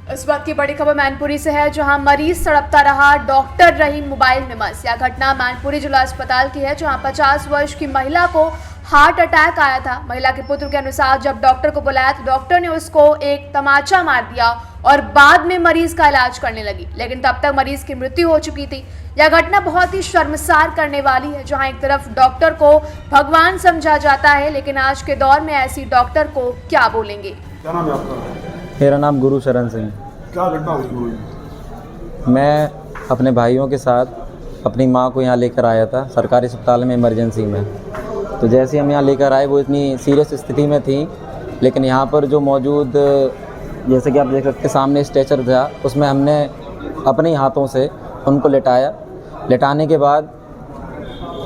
इस बात की बड़ी खबर मैनपुरी से है, जहां मरीज तड़पता रहा, डॉक्टर रही मोबाइल में मस्त। यह घटना मैनपुरी जिला अस्पताल की है, जहां 50 वर्ष की महिला को हार्ट अटैक आया था। महिला के पुत्र के अनुसार जब डॉक्टर को बुलाया तो डॉक्टर ने उसको एक तमाचा मार दिया और बाद में मरीज का इलाज करने लगी, लेकिन तब तक मरीज की मृत्यु हो चुकी थी। यह घटना बहुत ही शर्मसार करने वाली है, जहां एक तरफ डॉक्टर को भगवान समझा जाता है, लेकिन आज के दौर में ऐसी डॉक्टर को क्या बोलेंगे। क्या नाम है आपका? मेरा नाम गुरुशरण सिंह। क्या घटना हुई? मैं अपने भाइयों के साथ अपनी माँ को यहाँ लेकर आया था सरकारी अस्पताल में इमरजेंसी में। तो जैसे हम यहाँ लेकर आए वो इतनी सीरियस स्थिति में थी, लेकिन यहाँ पर जो मौजूद जैसे कि आप देख सकते सामने स्ट्रेचर था, उसमें हमने अपने हाथों से उनको लेटाया। लेटाने के बाद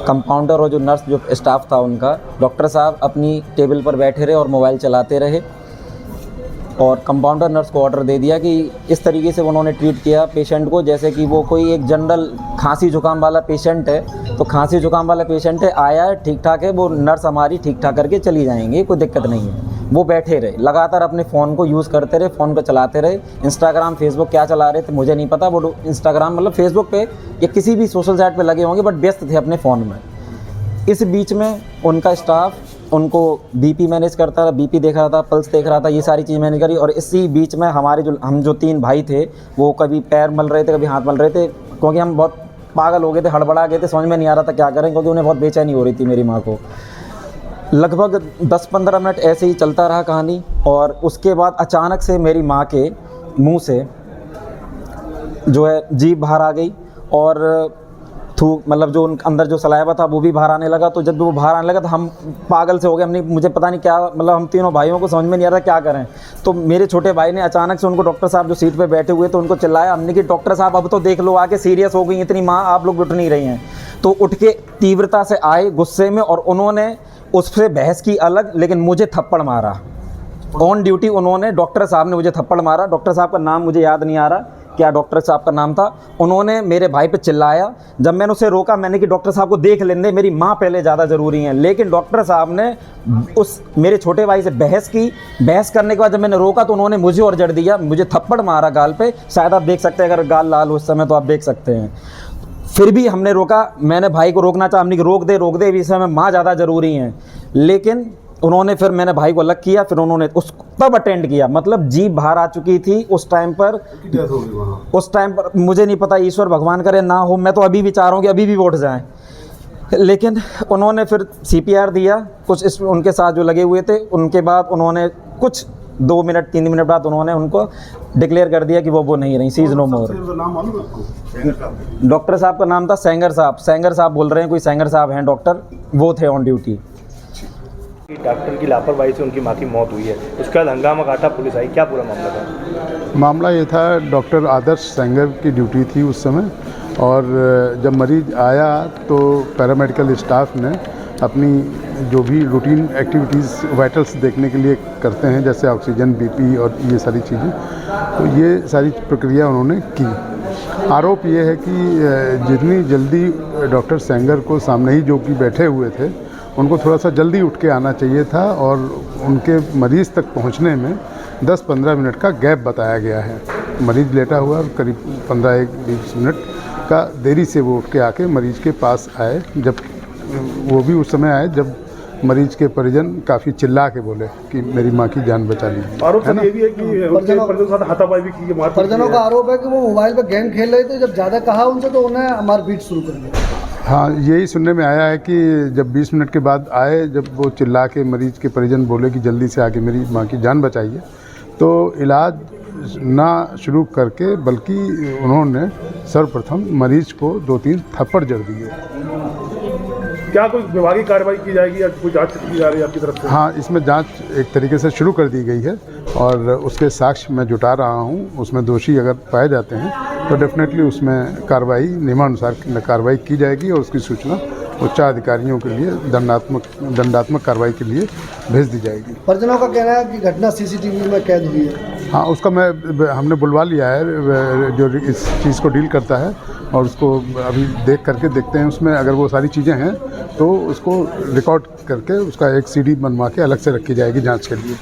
कंपाउंडर और जो नर्स जो स्टाफ था उनका, डॉक्टर साहब अपनी टेबल पर बैठे रहे और मोबाइल चलाते रहे और कंपाउंडर नर्स को ऑर्डर दे दिया कि इस तरीके से उन्होंने ट्रीट किया पेशेंट को जैसे कि वो कोई एक जनरल खांसी जुकाम वाला पेशेंट है। तो खांसी जुकाम वाला पेशेंट है, आया है, ठीक ठाक है, वो नर्स हमारी ठीक ठाक करके चली जाएंगे, कोई दिक्कत नहीं है। वो बैठे रहे, लगातार अपने फ़ोन को यूज़ करते रहे, फ़ोन को चलाते रहे। इंस्टाग्राम फेसबुक क्या चला रहे थे मुझे नहीं पता, वो इंस्टाग्राम मतलब फेसबुक पे या किसी भी सोशल साइट पे लगे होंगे, बट व्यस्त थे अपने फ़ोन में। इस बीच में उनका स्टाफ उनको बीपी मैनेज करता रहा, बीपी देख रहा था, पल्स देख रहा था, ये सारी चीज़ मैंने करी। और इसी बीच में हमारे हम जो 3 भाई थे वो कभी पैर मल रहे थे, कभी हाथ मल रहे थे, क्योंकि हम बहुत पागल हो गए थे, हड़बड़ा गए थे, समझ में नहीं आ रहा था क्या करें, क्योंकि उन्हें बहुत बेचैनी हो रही थी मेरी माँ को। लगभग 10-15 मिनट ऐसे ही चलता रहा कहानी, और उसके बाद अचानक से मेरी माँ के मुँह से जो है जीभ बाहर आ गई और थूक मतलब जो उन अंदर जो सलाइवा था वो भी बाहर आने लगा। तो जब वो बाहर आने लगा तो हम पागल से हो गए, हमने मुझे पता नहीं क्या मतलब हम तीनों भाइयों को समझ में नहीं आ रहा क्या करें। तो मेरे छोटे भाई ने अचानक से उनको डॉक्टर साहब जो सीट पे बैठे हुए थे उनको चिल्लाया, हमने कि डॉक्टर साहब अब तो देख लो आके सीरियस हो गई इतनी माँ, आप लोग उठ नहीं रही हैं। तो उठ के तीव्रता से आए गुस्से में और उन्होंने उससे बहस की अलग, लेकिन मुझे थप्पड़ मारा ऑन ड्यूटी। उन्होंने डॉक्टर साहब ने मुझे थप्पड़ मारा। डॉक्टर साहब का नाम मुझे याद नहीं आ रहा क्या डॉक्टर साहब का नाम था। उन्होंने मेरे भाई पे चिल्लाया। जब मैंने उसे रोका, मैंने कि डॉक्टर साहब को देख लेने, मेरी माँ पहले ज़्यादा ज़रूरी है, लेकिन डॉक्टर साहब ने उस मेरे छोटे भाई से बहस की। बहस करने के बाद जब मैंने रोका तो उन्होंने मुझे और जड़ दिया, मुझे थप्पड़ मारा गाल पे। शायद आप देख सकते हैं, अगर गाल लाल हो उस समय तो आप देख सकते हैं। फिर भी हमने रोका, मैंने भाई को रोकना चाहा, हमने कि रोक दे, इस समय माँ ज़्यादा ज़रूरी हैं। लेकिन उन्होंने फिर मैंने भाई को अलग किया, फिर उन्होंने उस तब अटेंड किया, मतलब जीभ बाहर आ चुकी थी उस टाइम पर। उस टाइम पर मुझे नहीं पता, ईश्वर भगवान करे ना हो, मैं तो अभी भी चाह रहा हूँ कि अभी भी उठ जाएं। लेकिन उन्होंने फिर CPR दिया कुछ इस उनके साथ जो लगे हुए थे। उनके बाद उन्होंने कुछ 2 मिनट 3 मिनट बाद उन्होंने उनको डिक्लेयर कर दिया कि वो नहीं रही, सी इज़ नो मोर। डॉक्टर साहब का नाम था सेंगर साहब बोल रहे हैं, कोई सेंगर साहब हैं डॉक्टर, वो थे ऑन ड्यूटी। डॉक्टर की लापरवाही से उनकी माँ की मौत हुई है, उसके बाद हंगामा काटा, पुलिस आई, क्या पूरा मामला था? मामला ये था, डॉक्टर आदर्श सेंगर की ड्यूटी थी उस समय, और जब मरीज़ आया तो पैरामेडिकल स्टाफ ने अपनी जो भी रूटीन एक्टिविटीज़ वाइटल्स देखने के लिए करते हैं, जैसे ऑक्सीजन, BP और ये सारी चीज़ें, तो ये सारी प्रक्रिया उन्होंने की। आरोप ये है कि जितनी जल्दी डॉक्टर सेंगर को सामने ही जो कि बैठे हुए थे उनको थोड़ा सा जल्दी उठ के आना चाहिए था, और उनके मरीज़ तक पहुंचने में 10-15 मिनट का गैप बताया गया है। मरीज़ लेटा हुआ और करीब 15-20 मिनट का देरी से वो उठ के आके मरीज़ के पास आए। जब वो भी उस समय आए जब मरीज़ के परिजन काफ़ी चिल्ला के बोले कि मेरी माँ की जान बचा ली। आरोप ये भी है कि परिजनों का हाथापाई भी की, परिजनों का आरोप है कि वो मोबाइल पर गेम खेल रहे थे, जब ज़्यादा कहा उनसे तो उन्हें मारपीट शुरू कर दिया। हाँ, यही सुनने में आया है कि जब 20 मिनट के बाद आए, जब वो चिल्ला के मरीज़ के परिजन बोले कि जल्दी से आके मेरी माँ की जान बचाइए, तो इलाज ना शुरू करके बल्कि उन्होंने सर्वप्रथम मरीज़ को 2-3 थप्पड़ जड़ दिए। क्या कोई विभागीय कार्रवाई की जाएगी या कोई जांच की जा रही है आपकी तरफ से? हाँ, इसमें जांच एक तरीके से शुरू कर दी गई है और उसके साक्ष्य मैं जुटा रहा हूँ। उसमें दोषी अगर पाए जाते हैं तो डेफिनेटली उसमें कार्रवाई नियमानुसार कार्रवाई की जाएगी और उसकी सूचना उच्चाधिकारियों के लिए दंडात्मक कार्रवाई के लिए भेज दी जाएगी। परिजनों का कहना है कि घटना CCTV में कैद हुई है। हाँ, उसका हमने बुलवा लिया है जो इस चीज़ को डील करता है, और उसको अभी देखते हैं उसमें अगर वो सारी चीज़ें हैं तो उसको रिकॉर्ड करके उसका एक CD बनवा के अलग से रखी जाएगी जांच के लिए।